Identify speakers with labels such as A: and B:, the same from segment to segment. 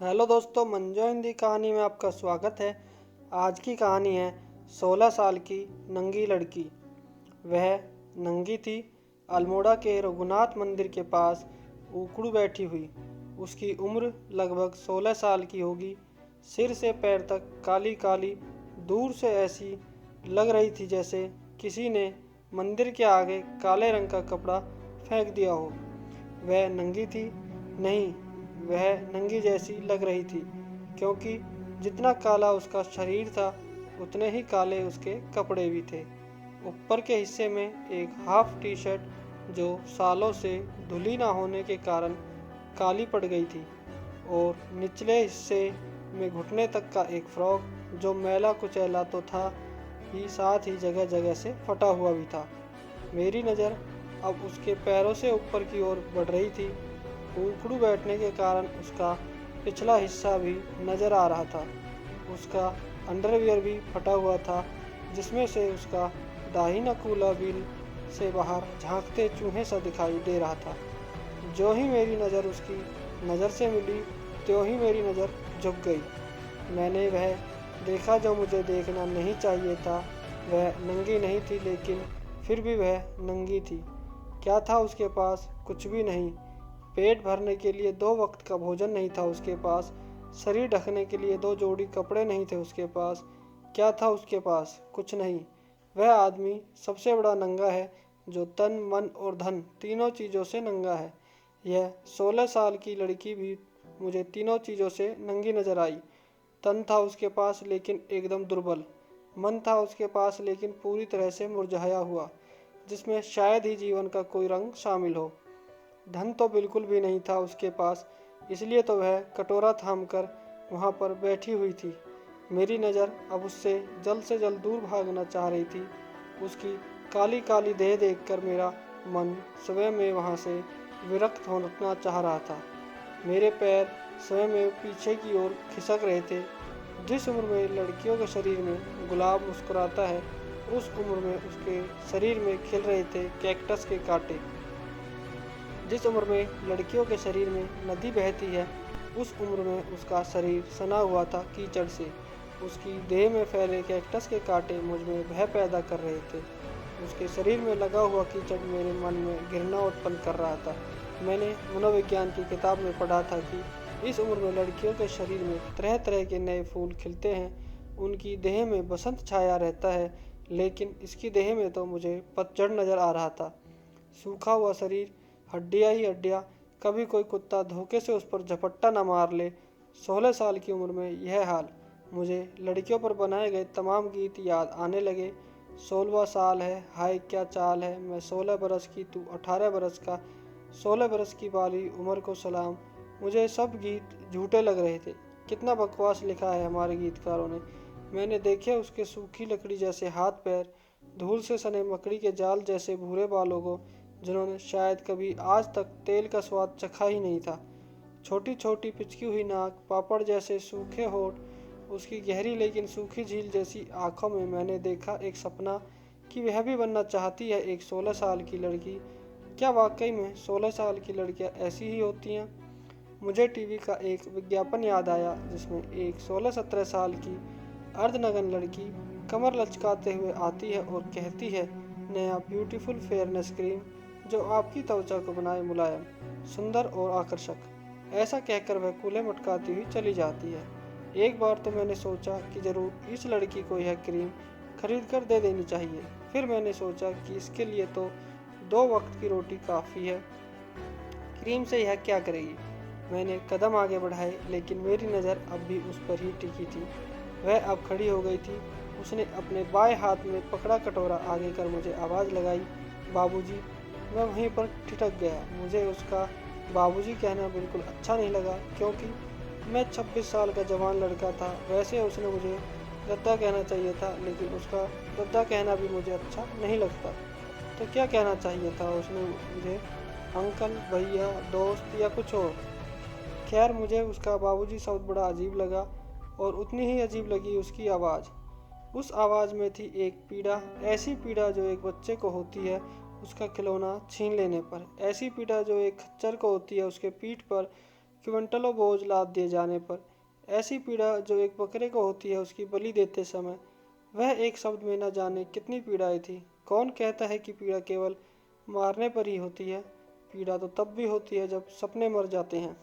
A: Hello दोस्तों, मंजो हिंदी कहानी में आपका स्वागत है। आज की कहानी है 16 साल की नंगी लड़की। वह नंगी थी, अल्मोड़ा के रघुनाथ मंदिर के पास उकड़ू बैठी हुई। उसकी उम्र लगभग 16 साल की होगी। सिर से पैर तक काली काली, दूर से ऐसी लग रही थी जैसे किसी ने मंदिर के आगे काले रंग का कपड़ा फेंक दिया हो। वह नंगी थी नहीं, वह नंगी जैसी लग रही थी, क्योंकि जितना काला उसका शरीर था उतने ही काले उसके कपड़े भी थे। ऊपर के हिस्से में एक हाफ टी शर्ट जो सालों से धुली ना होने के कारण काली पड़ गई थी, और निचले हिस्से में घुटने तक का एक फ्रॉक जो मैला कुचैला तो था ही, साथ ही जगह जगह से फटा हुआ भी था। मेरी नज़र अब उसके पैरों से ऊपर की ओर बढ़ रही थी। उकड़ू बैठने के कारण उसका पिछला हिस्सा भी नजर आ रहा था। उसका अंडरवियर भी फटा हुआ था, जिसमें से उसका दाहिना कूला बिल से बाहर झांकते चूहे सा दिखाई दे रहा था। जो ही मेरी नज़र उसकी नज़र से मिली, त्यों ही मेरी नज़र झुक गई। मैंने वह देखा जो मुझे देखना नहीं चाहिए था। वह नंगी नहीं थी, लेकिन फिर भी वह नंगी थी। क्या था उसके पास? कुछ भी नहीं। पेट भरने के लिए 2 वक्त का भोजन नहीं था उसके पास। शरीर ढकने के लिए 2 जोड़ी कपड़े नहीं थे उसके पास। क्या था उसके पास? कुछ नहीं। वह आदमी सबसे बड़ा नंगा है, जो तन, मन और धन तीनों चीज़ों से नंगा है। यह 16 साल की लड़की भी मुझे तीनों चीज़ों से नंगी नजर आई। तन था उसके पास, लेकिन एकदम दुर्बल। मन था उसके पास, लेकिन पूरी तरह से मुरझाया हुआ, जिसमें शायद ही जीवन का कोई रंग शामिल हो। धन तो बिल्कुल भी नहीं था उसके पास, इसलिए तो वह कटोरा थामकर वहाँ पर बैठी हुई थी। मेरी नज़र अब उससे जल्द से जल्द दूर भागना चाह रही थी। उसकी काली काली देह देखकर मेरा मन स्वयं में वहाँ से विरक्त होना चाह रहा था। मेरे पैर स्वयं में पीछे की ओर खिसक रहे थे। जिस उम्र में लड़कियों के शरीर में गुलाब मुस्कुराता है, उस उम्र में उसके शरीर में खिल रहे थे कैक्टस के कांटे। जिस उम्र में लड़कियों के शरीर में नदी बहती है, उस उम्र में उसका शरीर सना हुआ था कीचड़ से। उसकी देह में फैले कैक्टस के कांटे मुझ में भय पैदा कर रहे थे। उसके शरीर में लगा हुआ कीचड़ मेरे मन में घृणा उत्पन्न कर रहा था। मैंने मनोविज्ञान की किताब में पढ़ा था कि इस उम्र में लड़कियों के शरीर में तरह तरह के नए फूल खिलते हैं। उनकी देह में बसंत छाया रहता है, लेकिन इसकी देह में तो मुझे पतझड़ नजर आ रहा था। सूखा हुआ शरीर, हड्डियाँ ही हड्डियाँ। कभी कोई कुत्ता धोखे से उस पर झपट्टा न मार ले। 16 साल की उम्र में यह हाल। मुझे लड़कियों पर बनाए गए तमाम गीत याद आने लगे। 16वां साल है, हाय क्या चाल है, मैं 16 बरस की, तू 18 बरस का, 16 बरस की बाली उम्र को सलाम। मुझे सब गीत झूठे लग रहे थे। कितना बकवास लिखा है हमारे गीतकारों ने। मैंने देखे उसके सूखी लकड़ी जैसे हाथ पैर, धूल से सने मकड़ी के जाल जैसे भूरे बालों को, जिन्होंने शायद कभी आज तक तेल का स्वाद चखा ही नहीं था। छोटी छोटी पिचकी हुई नाक, पापड़ जैसे सूखे होठ, उसकी गहरी लेकिन सूखी झील जैसी आंखों में मैंने देखा एक सपना कि वह भी बनना चाहती है एक 16 साल की लड़की। क्या वाकई में 16 साल की लड़कियां ऐसी ही होती हैं? मुझे टीवी का एक विज्ञापन याद आया, जिसमें एक 16-17 साल की अर्धनग्न लड़की कमर लचकाते हुए आती है और कहती है, नया ब्यूटीफुल फेयरनेस क्रीम जो आपकी त्वचा को बनाए मुलायम, सुंदर और आकर्षक। ऐसा कहकर वह कूल्हे मटकाती हुई चली जाती है। एक बार तो मैंने सोचा कि जरूर इस लड़की को यह क्रीम खरीद कर दे देनी चाहिए। फिर मैंने सोचा कि इसके लिए तो 2 वक्त की रोटी काफ़ी है, क्रीम से यह क्या करेगी। मैंने कदम आगे बढ़ाए, लेकिन मेरी नज़र अब भी उस पर ही टिकी थी। वह अब खड़ी हो गई थी। उसने अपने बाएं हाथ में पकड़ा कटोरा आगे कर मुझे आवाज़ लगाई, बाबूजी। मैं वहीं पर ठिठक गया। मुझे उसका बाबूजी कहना बिल्कुल अच्छा नहीं लगा, क्योंकि मैं 26 साल का जवान लड़का था। वैसे उसने मुझे दद्दा कहना चाहिए था, लेकिन उसका दद्दा कहना भी मुझे अच्छा नहीं लगता। तो क्या कहना चाहिए था उसने मुझे? अंकल, भैया, दोस्त या कुछ और? खैर, मुझे उसका बाबूजी शब्द बड़ा अजीब लगा, और उतनी ही अजीब लगी उसकी आवाज़। उस आवाज़ में थी एक पीड़ा, ऐसी पीड़ा जो एक बच्चे को होती है उसका खिलौना छीन लेने पर, ऐसी पीड़ा जो एक खच्चर को होती है उसके पीठ पर क्विंटलों बोझ लाद दिए जाने पर ऐसी पीड़ा जो एक बकरे को होती है उसकी बलि देते समय, वह एक शब्द में न जाने कितनी पीड़ाएं थी। कौन कहता है कि पीड़ा केवल मारने पर ही होती है? पीड़ा तो तब भी होती है जब सपने मर जाते हैं।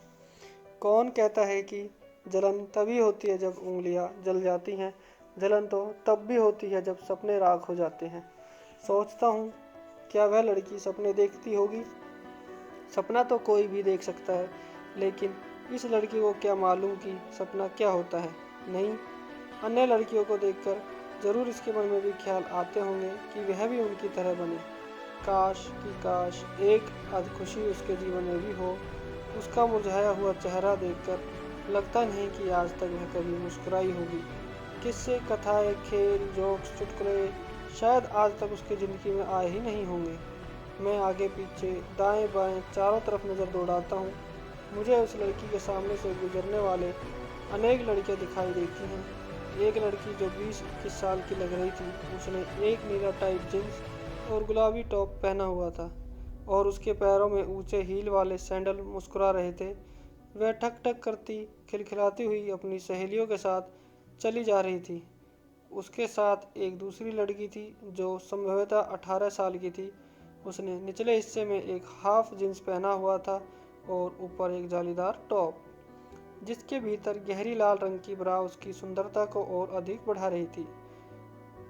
A: कौन कहता है कि जलन तभी होती है जब उंगलियां जल जाती हैं? जलन तो तब भी होती है जब सपने राख हो जाते हैं। सोचता हूँ, क्या वह लड़की सपने देखती होगी? सपना तो कोई भी देख सकता है, लेकिन इस लड़की को क्या मालूम कि सपना क्या होता है? नहीं, अन्य लड़कियों को देखकर जरूर इसके मन में भी ख्याल आते होंगे कि वह भी उनकी तरह बने। काश एक आध खुशी उसके जीवन में भी हो। उसका मुरझाया हुआ चेहरा देखकर लगता नहीं कि आज तक वह कभी मुस्कुराई होगी। किस्से, कथाएं, खेल, जोक्स, चुटकुले शायद आज तक उसकी ज़िंदगी में आए ही नहीं होंगे। मैं आगे पीछे दाएं बाएं चारों तरफ नज़र दौड़ाता हूँ। मुझे उस लड़की के सामने से गुजरने वाले अनेक लड़कियाँ दिखाई देती हैं। एक लड़की जो 20-21 साल की लग रही थी, उसने एक नीला टाइट जींस और गुलाबी टॉप पहना हुआ था और उसके पैरों में ऊंचे हील वाले सैंडल मुस्कुरा रहे थे। वह ठक ठक करती खिलखिलाती हुई अपनी सहेलियों के साथ चली जा रही थी। उसके साथ एक दूसरी लड़की थी जो संभवतः 18 साल की थी। उसने निचले हिस्से में एक हाफ जींस पहना हुआ था और ऊपर एक जालीदार टॉप, जिसके भीतर गहरी लाल रंग की ब्रा उसकी सुंदरता को और अधिक बढ़ा रही थी।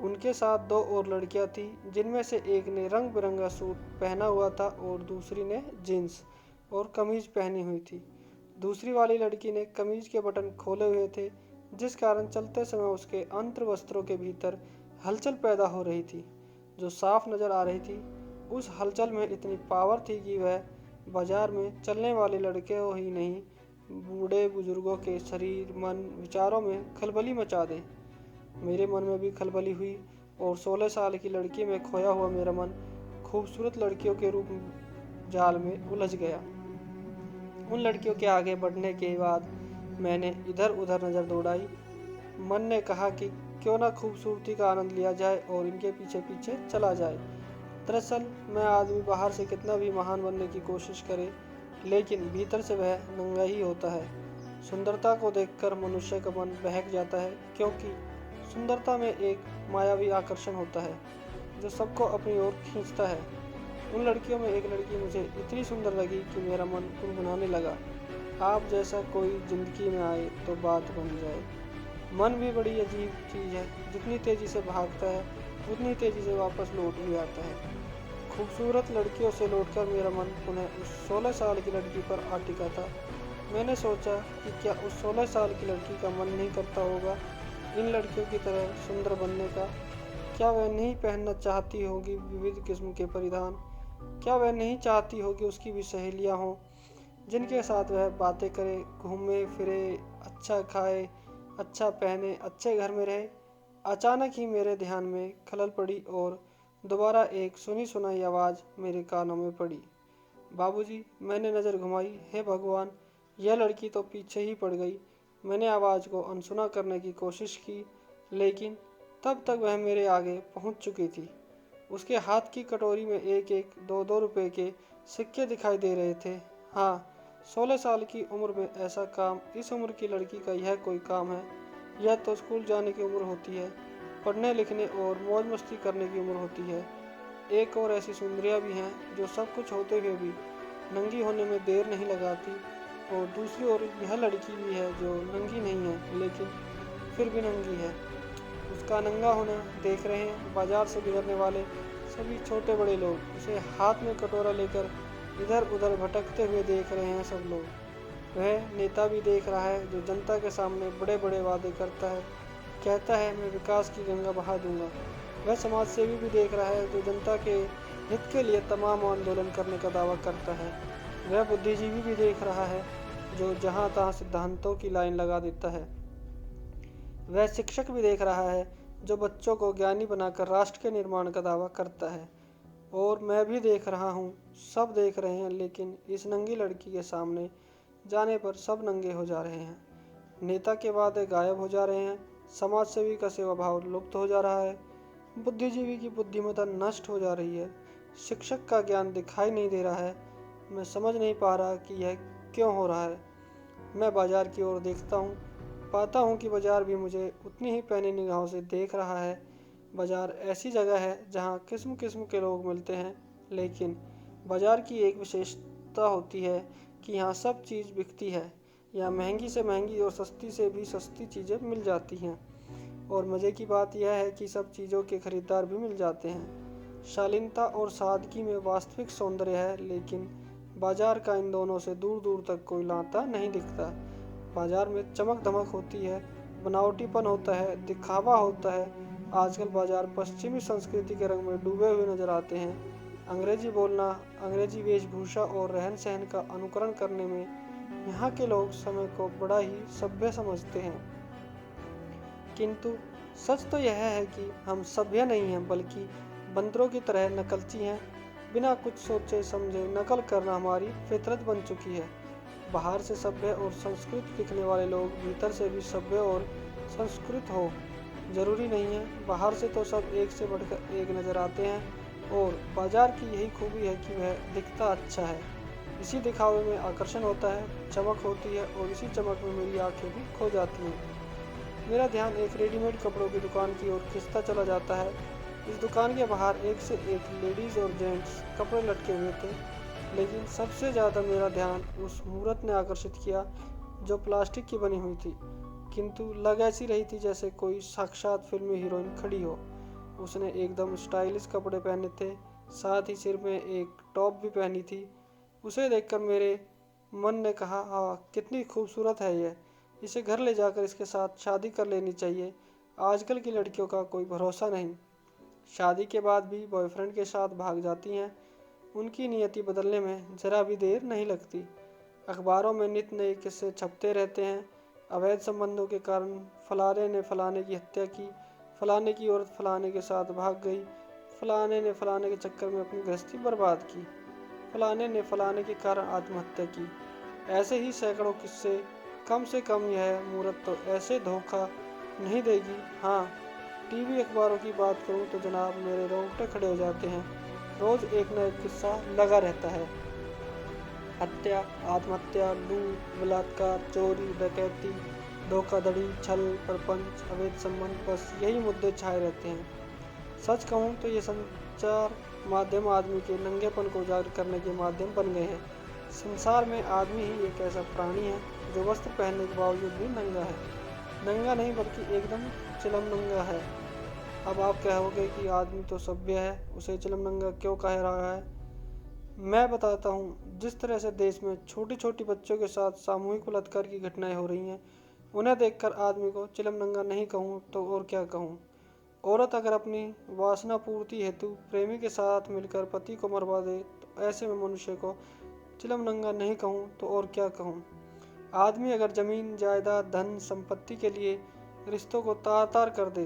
A: उनके साथ दो और लड़कियां थीं, जिनमें से एक ने रंग बिरंगा सूट पहना हुआ था और दूसरी ने जीन्स और कमीज पहनी हुई थी। दूसरी वाली लड़की ने कमीज के बटन खोले हुए थे, जिस कारण चलते समय उसके अंतर वस्त्रों के भीतर हलचल पैदा हो रही थी, जो साफ नजर आ रही थी। उस हलचल में इतनी पावर थी कि वह बाजार में चलने वाले लड़के ही नहीं, बूढ़े बुजुर्गों के शरीर, मन, विचारों में खलबली मचा दे। मेरे मन में भी खलबली हुई और 16 साल की लड़की में खोया हुआ मेरा मन खूबसूरत लड़कियों के रूप जाल में उलझ गया। उन लड़कियों के आगे बढ़ने के बाद मैंने इधर उधर नज़र दौड़ाई। मन ने कहा कि क्यों ना खूबसूरती का आनंद लिया जाए और इनके पीछे पीछे चला जाए। दरअसल मैं आदमी बाहर से कितना भी महान बनने की कोशिश करे, लेकिन भीतर से वह नंगा ही होता है। सुंदरता को देखकर मनुष्य का मन बहक जाता है, क्योंकि सुंदरता में एक मायावी आकर्षण होता है जो सबको अपनी ओर खींचता है। उन लड़कियों में एक लड़की मुझे इतनी सुंदर लगी कि मेरा मन गुनगुनाने लगा। आप जैसा कोई जिंदगी में आए तो बात बन जाए। मन भी बड़ी अजीब चीज़ है, जितनी तेज़ी से भागता है उतनी तेज़ी से वापस लौट भी आता है। खूबसूरत लड़कियों से लौटकर मेरा मन पुनः उस 16 साल की लड़की पर आ टिका था। मैंने सोचा कि क्या उस 16 साल की लड़की का मन नहीं करता होगा इन लड़कियों की तरह सुंदर बनने का? क्या वह नहीं पहनना चाहती होगी विविध किस्म के परिधान? क्या वह नहीं चाहती होगी उसकी भी सहेलियां हों जिनके साथ वह बातें करे, घूमे फिरे, अच्छा खाए, अच्छा पहने, अच्छे घर में रहे? अचानक ही मेरे ध्यान में खलल पड़ी और दोबारा एक सुनी सुनाई आवाज़ मेरे कानों में पड़ी। बाबूजी। मैंने नज़र घुमाई। हे भगवान, यह लड़की तो पीछे ही पड़ गई। मैंने आवाज़ को अनसुना करने की कोशिश की, लेकिन तब तक वह मेरे आगे पहुंच चुकी थी। उसके हाथ की कटोरी में एक एक 2-2 रुपए के सिक्के दिखाई दे रहे थे। हाँ, 16 साल की उम्र में ऐसा काम, इस उम्र की लड़की का यह कोई काम है? यह तो स्कूल जाने की उम्र होती है, पढ़ने लिखने और मौज मस्ती करने की उम्र होती है। एक और ऐसी सुंदरियाँ भी हैं जो सब कुछ होते हुए भी नंगी होने में देर नहीं लगाती, और दूसरी ओर यह लड़की भी है जो नंगी नहीं है लेकिन फिर भी नंगी है। उसका नंगा होना देख रहे हैं बाजार से गुजरने वाले सभी छोटे बड़े लोग। उसे हाथ में कटोरा लेकर इधर उधर भटकते हुए देख रहे हैं सब लोग। वह नेता भी देख रहा है जो जनता के सामने बड़े बड़े वादे करता है, कहता है मैं विकास की गंगा बहा दूंगा। वह समाज सेवी भी देख रहा है जो जनता के हित के लिए तमाम आंदोलन करने का दावा करता है। वह बुद्धिजीवी भी देख रहा है जो जहाँ तहाँ सिद्धांतों की लाइन लगा देता है। वह शिक्षक भी देख रहा है जो बच्चों को ज्ञानी बनाकर राष्ट्र के निर्माण का दावा करता है। और मैं भी देख रहा हूँ, सब देख रहे हैं, लेकिन इस नंगी लड़की के सामने जाने पर सब नंगे हो जा रहे हैं। नेता के वादे गायब हो जा रहे हैं, समाज सेवी का सेवा भाव लुप्त हो जा रहा है, बुद्धिजीवी की बुद्धिमत्ता नष्ट हो जा रही है, शिक्षक का ज्ञान दिखाई नहीं दे रहा है। मैं समझ नहीं पा रहा कि यह क्यों हो रहा है। मैं बाजार की ओर देखता हूँ, पाता हूँ कि बाजार भी मुझे उतनी ही पैनी निगाहों से देख रहा है। बाजार ऐसी जगह है जहाँ किस्म किस्म के लोग मिलते हैं, लेकिन बाजार की एक विशेषता होती है कि यहाँ सब चीज़ बिकती है। यहाँ महंगी से महंगी और सस्ती से भी सस्ती चीज़ें मिल जाती हैं, और मज़े की बात यह है कि सब चीज़ों के खरीदार भी मिल जाते हैं। शालीनता और सादगी में वास्तविक सौंदर्य है, लेकिन बाजार का इन दोनों से दूर दूर तक कोई नाता नहीं दिखता। बाजार में चमक धमक होती है, बनावटीपन होता है, दिखावा होता है। आजकल बाजार पश्चिमी संस्कृति के रंग में डूबे हुए नजर आते हैं। अंग्रेजी बोलना, अंग्रेजी वेशभूषा और रहन सहन का अनुकरण करने में यहाँ के लोग समय को बड़ा ही सभ्य समझते हैं। किंतु सच तो यह है कि हम सभ्य नहीं हैं, बल्कि बंदरों की तरह नकलची हैं। बिना कुछ सोचे समझे नकल करना हमारी फितरत बन चुकी है। बाहर से सभ्य और संस्कृत दिखने वाले लोग भीतर से भी सभ्य और संस्कृत हो जरूरी नहीं है। बाहर से तो सब एक से बढ़कर एक नजर आते हैं, और बाजार की यही खूबी है कि वह दिखता अच्छा है। इसी दिखावे में आकर्षण होता है, चमक होती है, और इसी चमक में मेरी आंखें भी खो जाती हैं। मेरा ध्यान एक रेडीमेड कपड़ों की दुकान की ओर खिंचता चला जाता है। इस दुकान के बाहर एक से एक लेडीज और जेंट्स कपड़े लटके हुए थे, लेकिन सबसे ज़्यादा मेरा ध्यान उस मूर्त ने आकर्षित किया जो प्लास्टिक की बनी हुई थी, किंतु लग ऐसी रही थी जैसे कोई साक्षात फिल्मी हीरोइन खड़ी हो। उसने एकदम स्टाइलिश कपड़े पहने थे, साथ ही सिर में एक टॉप भी पहनी थी। उसे देखकर मेरे मन ने कहा, हाँ कितनी खूबसूरत है यह, इसे घर ले जाकर इसके साथ शादी कर लेनी चाहिए। आजकल की लड़कियों का कोई भरोसा नहीं, शादी के बाद भी बॉयफ्रेंड के साथ भाग जाती हैं। उनकी नियति बदलने में जरा भी देर नहीं लगती। अखबारों में नित नए किस्से छपते रहते हैं। अवैध संबंधों के कारण फलाने ने फलाने की हत्या की, फलाने की औरत फलाने के साथ भाग गई, फलाने ने फलाने के चक्कर में अपनी गृहस्थी बर्बाद की, फलाने ने फलाने के कारण आत्महत्या की। ऐसे ही सैकड़ों किस्से। कम से कम यह मूर्त तो ऐसे धोखा नहीं देगी। हाँ, टीवी अखबारों की बात करूं तो जनाब मेरे रोंगटे खड़े हो जाते हैं। रोज एक न एक किस्सा लगा रहता है। हत्या, आत्महत्या, लूट, बलात्कार, चोरी, डकैती, धोखाधड़ी, छल, प्रपंच, अवैध संबंध, बस यही मुद्दे छाए रहते हैं। सच कहूँ तो ये संचार माध्यम आदमी के नंगेपन को उजागर करने के माध्यम बन गए हैं। संसार में आदमी ही एक ऐसा प्राणी है जो वस्त्र पहनने के बावजूद भी नंगा है। नंगा नहीं बल्कि एकदम चिलम नंगा है। अब आप कहोगे कि आदमी तो सभ्य है, उसे चिलम नंगा क्यों कह रहा है? मैं बताता हूँ। जिस तरह से देश में छोटी छोटी बच्चों के साथ सामूहिक बलात्कार की घटनाएं हो रही हैं, उन्हें देखकर आदमी को चिलम नंगा नहीं कहूँ तो और क्या कहूँ। औरत अगर अपनी वासना पूर्ति हेतु प्रेमी के साथ मिलकर पति को मरवा दे तो ऐसे में मनुष्य को चिलम नंगा नहीं कहूँ तो और क्या कहूँ। आदमी अगर जमीन, जायदाद, धन संपत्ति के लिए रिश्तों को तार तार कर दे,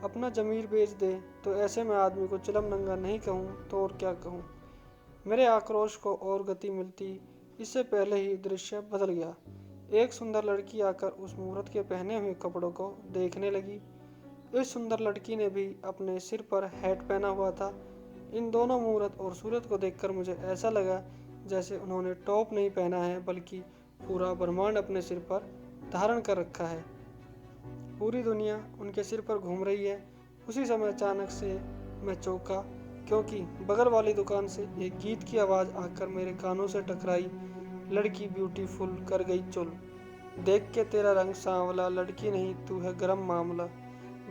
A: अपना जमीर बेच दे, तो ऐसे में आदमी को चिलम नंगा नहीं कहूँ तो और क्या कहूँ। मेरे आक्रोश को और गति मिलती इससे पहले ही दृश्य बदल गया। एक सुंदर लड़की आकर उस मूर्त के पहने हुए कपड़ों को देखने लगी। इस सुंदर लड़की ने भी अपने सिर पर हैट पहना हुआ था। इन दोनों मूर्त और सूरत को देखकर मुझे ऐसा लगा जैसे उन्होंने टॉप नहीं पहना है, बल्कि पूरा ब्रह्मांड अपने सिर पर धारण कर रखा है। पूरी दुनिया उनके सिर पर घूम रही है। उसी समय अचानक से मैं चौंका, क्योंकि बगल वाली दुकान से एक गीत की आवाज़ आकर मेरे कानों से टकराई। लड़की ब्यूटीफुल कर गई चुल, देख के तेरा रंग सांवला, लड़की नहीं तू है गरम मामला।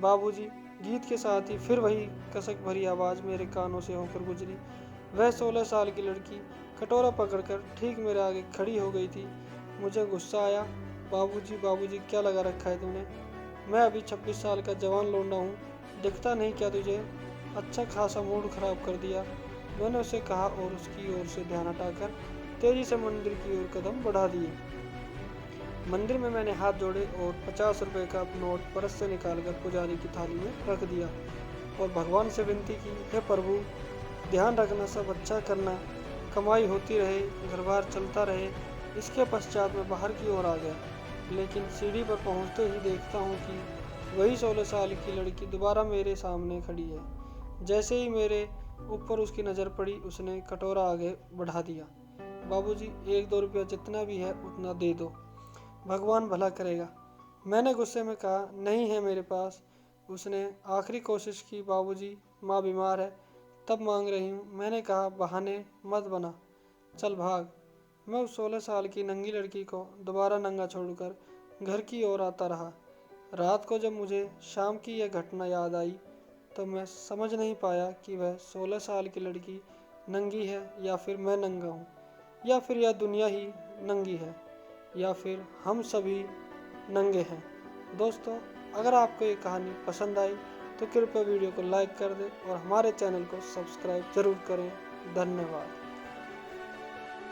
A: बाबूजी, गीत के साथ ही फिर वही कसक भरी आवाज़ मेरे कानों से होकर गुजरी। वह 16 साल की लड़की कटोरा पकड़कर ठीक मेरे आगे खड़ी हो गई थी। मुझे गुस्सा आया। बाबूजी बाबूजी क्या लगा रखा है तूने? मैं अभी 26 साल का जवान लौंडा हूँ, दिखता नहीं क्या तुझे? अच्छा खासा मूड खराब कर दिया, मैंने उसे कहा, और उसकी ओर से ध्यान हटाकर तेजी से मंदिर की ओर कदम बढ़ा दिए। मंदिर में मैंने हाथ जोड़े और 50 रुपए का नोट पर्स से निकालकर पुजारी की थाली में रख दिया और भगवान से विनती की, हे प्रभु, ध्यान रखना, सब अच्छा करना, कमाई होती रहे, घर बार चलता रहे। इसके पश्चात मैं बाहर की ओर आ गया, लेकिन सीढ़ी पर पहुंचते ही देखता हूं कि वही 16 साल की लड़की दोबारा मेरे सामने खड़ी है। जैसे ही मेरे ऊपर उसकी नज़र पड़ी, उसने कटोरा आगे बढ़ा दिया। बाबूजी, 1-2 रुपया जितना भी है उतना दे दो। भगवान भला करेगा। मैंने गुस्से में कहा, नहीं है मेरे पास। उसने आखिरी कोशिश की, बाबूजी, माँ बीमार है, तब मांग रही हूँ। मैंने कहा, बहाने मत बना, चल भाग। मैं उस 16 साल की नंगी लड़की को दोबारा नंगा छोड़कर घर की ओर आता रहा। रात को जब मुझे शाम की यह घटना याद आई तो मैं समझ नहीं पाया कि वह 16 साल की लड़की नंगी है या फिर मैं नंगा हूँ, या फिर यह दुनिया ही नंगी है, या फिर हम सभी नंगे हैं। दोस्तों, अगर आपको ये कहानी पसंद आई तो कृपया वीडियो को लाइक कर दें और हमारे चैनल को सब्सक्राइब ज़रूर करें। धन्यवाद।